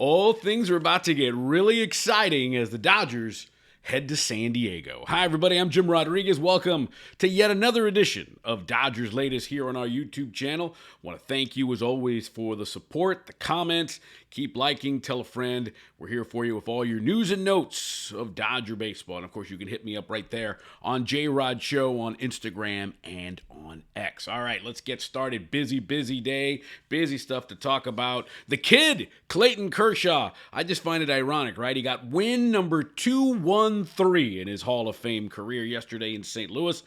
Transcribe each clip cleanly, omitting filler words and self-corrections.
Oh, things are about to get really exciting as the Dodgers head to San Diego. Hi, everybody. I'm Jim Rodriguez. Welcome to yet another edition of Dodgers Latest here on our YouTube channel. I want to thank you, as always, for the support, the comments. Keep liking, tell a friend. We're here for you with all your news and notes of Dodger baseball. And, of course, you can hit me up right there on J-Rod Show on Instagram and on X. All right, let's get started. Busy day. Busy stuff to talk about. The kid, Clayton Kershaw. I just find it ironic, right? He got win number 213 in his Hall of Fame career yesterday in St. Louis.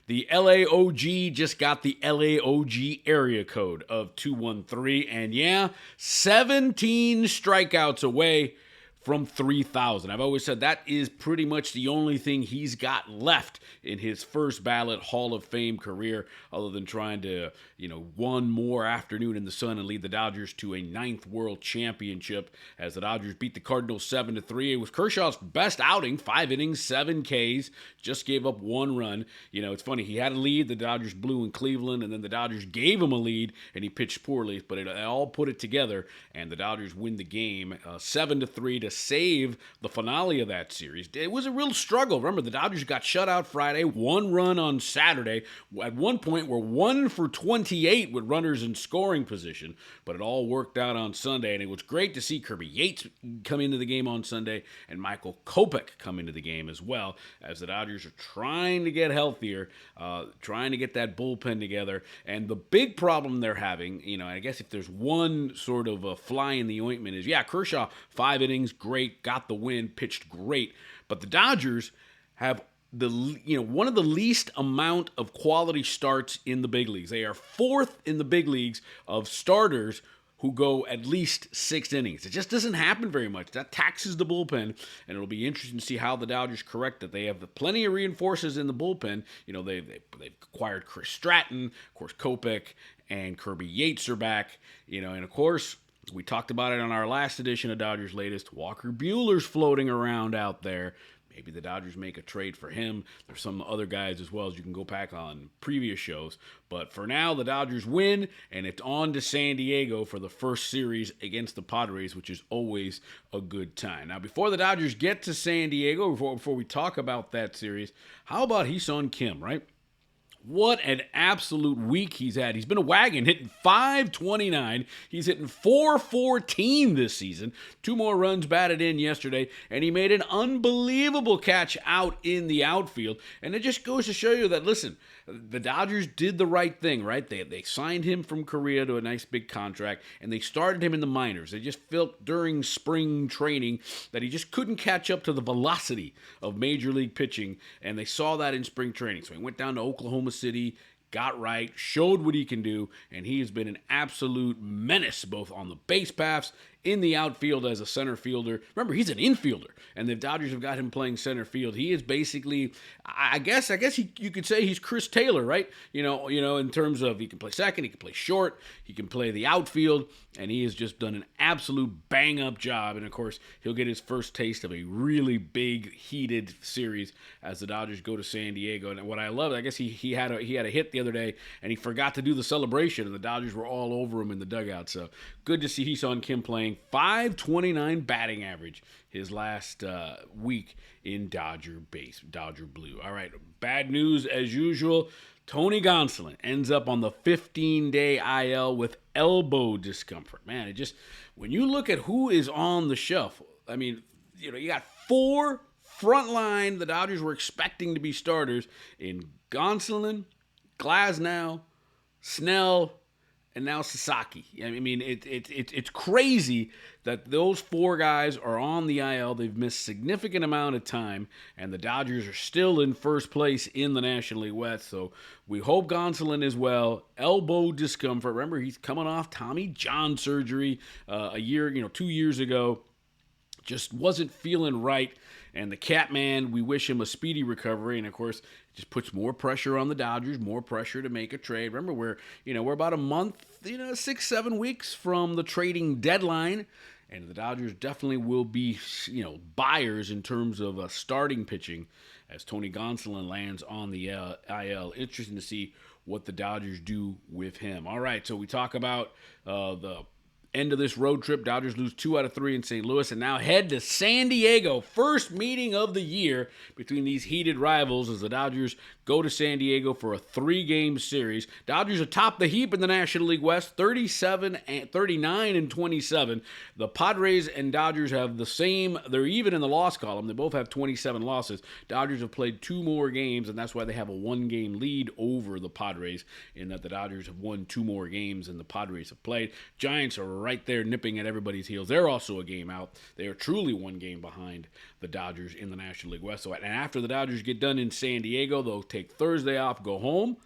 The LAOG just got the LAOG area code of 213. And yeah, 17 strikeouts away from 3,000. I've always said that is pretty much the only thing he's got left in his first ballot Hall of Fame career, other than trying to, one more afternoon in the sun and lead the Dodgers to a 9th World Championship as the Dodgers beat the Cardinals 7-3. It was Kershaw's best outing, 5 innings, 7 Ks, just gave up 1 run. It's funny, he had a lead, the Dodgers blew in Cleveland, and then the Dodgers gave him a lead, and he pitched poorly, but it all put it together, and the Dodgers win the game 7-3 to save the finale of that series. It was a real struggle. Remember, the Dodgers got shut out Friday, 1 run on Saturday. At one point, we're 1 for 28 with runners in scoring position, but it all worked out on Sunday, and it was great to see Kirby Yates come into the game on Sunday and Michael Kopech come into the game as well, as the Dodgers are trying to get healthier, trying to get that bullpen together. And the big problem they're having, I guess if there's one sort of a fly in the ointment is, Kershaw, 5 innings, great, got the win, pitched great. But the Dodgers have one of the least amount of quality starts in the big leagues. They are 4th in the big leagues of starters who go at least 6 innings. It just doesn't happen very much. That taxes the bullpen, and it'll be interesting to see how the Dodgers correct it. They have plenty of reinforcements in the bullpen. They've acquired Chris Stratton, of course, Kopech and Kirby Yates are back. And of course, we talked about it on our last edition of Dodgers Latest. Walker Buehler's floating around out there. Maybe the Dodgers make a trade for him. There's some other guys as well, as you can go back on previous shows. But for now, the Dodgers win, and it's on to San Diego for the first series against the Padres, which is always a good time. Now, before the Dodgers get to San Diego, before we talk about that series, how about Hee-Sung Kim, right? What an absolute week he's had. He's been a wagon, hitting .529. He's hitting .414 this season. 2 more runs batted in yesterday, and he made an unbelievable catch out in the outfield. And it just goes to show you that, listen, the Dodgers did the right thing, right? They signed him from Korea to a nice big contract, and they started him in the minors. They just felt during spring training that he just couldn't catch up to the velocity of major league pitching, and they saw that in spring training. So he went down to Oklahoma City, got right, showed what he can do, and he has been an absolute menace both on the base paths, in the outfield as a center fielder. Remember, he's an infielder, and the Dodgers have got him playing center field. He is basically, I guess you could say he's Chris Taylor, right? In terms of he can play second, he can play short, he can play the outfield, and he has just done an absolute bang-up job. And, of course, he'll get his first taste of a really big, heated series as the Dodgers go to San Diego. And what I love, I guess he had a hit the other day, and he forgot to do the celebration, and the Dodgers were all over him in the dugout. So good to see Hee-Sung Kim playing. .529 batting average his last week in Dodger Blue. All right, bad news as usual. Tony Gonsolin ends up on the 15-day IL with elbow discomfort. Man, it just, when you look at who is on the shelf, I mean, you got 4 frontline the Dodgers were expecting to be starters in Gonsolin, Glasnow, Snell, and now Sasaki. I mean, it's crazy that those 4 guys are on the IL. They've missed significant amount of time, and the Dodgers are still in first place in the National League West. So we hope Gonsolin is well. Elbow discomfort. Remember, he's coming off Tommy John surgery 2 years ago. Just wasn't feeling right. And the Catman, we wish him a speedy recovery. And, of course, it just puts more pressure on the Dodgers, more pressure to make a trade. Remember, we're about a month, 6-7 weeks from the trading deadline. And the Dodgers definitely will be, buyers in terms of starting pitching as Tony Gonsolin lands on the IL. Interesting to see what the Dodgers do with him. All right, so we talk about the end of this road trip. Dodgers lose 2 out of 3 in St. Louis and now head to San Diego. First meeting of the year between these heated rivals as the Dodgers go to San Diego for a 3-game series. Dodgers atop the heap in the National League West, 39 and 27. The Padres and Dodgers have the same. They're even in the loss column. They both have 27 losses. Dodgers have played 2 more games, and that's why they have a 1-game lead over the Padres, in that the Dodgers have won 2 more games than the Padres have played. Giants are right there nipping at everybody's heels. They're also a game out. They are truly 1 game behind the Dodgers in the National League West. So, and after the Dodgers get done in San Diego, they'll take Thursday off, go home,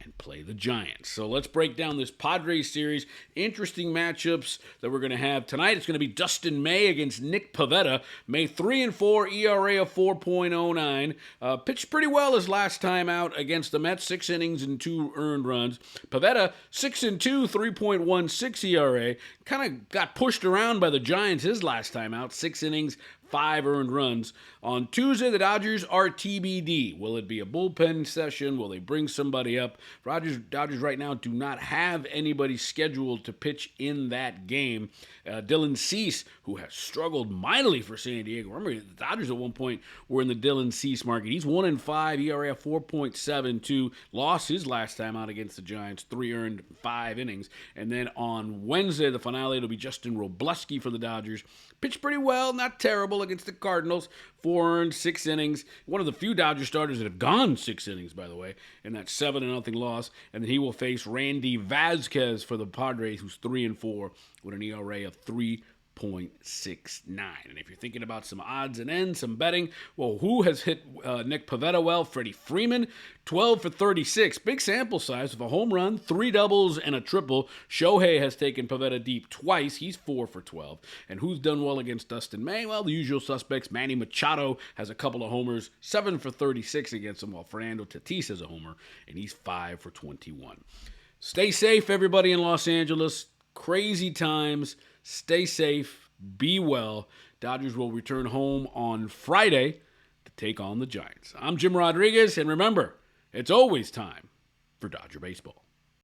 and play the Giants. So let's break down this Padres series. Interesting matchups that we're going to have tonight. It's going to be Dustin May against Nick Pivetta. May 3-4, ERA of 4.09. Pitched pretty well his last time out against the Mets, 6 innings and 2 earned runs. Pivetta, 6-2, 3.16 ERA. Kind of got pushed around by the Giants his last time out, 6 innings, 5 earned runs. On Tuesday, the Dodgers are TBD. Will it be a bullpen session? Will they bring somebody up? Dodgers right now do not have anybody scheduled to pitch in that game. Dylan Cease, who has struggled mightily for San Diego. Remember, the Dodgers at one point were in the Dylan Cease market. He's 1-5, ERA 4.72. Lost his last time out against the Giants, 3 earned, 5 innings. And then on Wednesday, the finale, it'll be Justin Robleski for the Dodgers. Pitched pretty well, not terrible against the Cardinals. 4 earned, 6 innings. One of the few Dodger starters that have gone 6 innings, by the way, in that 7-0 loss. And then he will face Randy Vasquez for the Padres, who's 3-4 with an ERA of 3.69. And if you're thinking about some odds and ends, some betting, well, who has hit Nick Pivetta well? Freddie Freeman, 12 for 36. Big sample size with a home run, 3 doubles, and a triple. Shohei has taken Pivetta deep twice. He's 4 for 12. And who's done well against Dustin May? Well, the usual suspects. Manny Machado has a couple of homers, 7 for 36 against him, while Fernando Tatis has a homer, and he's 5 for 21. Stay safe, everybody in Los Angeles. Crazy times. Stay safe. Be well. Dodgers will return home on Friday to take on the Giants. I'm Jim Rodriguez, and remember, it's always time for Dodger baseball.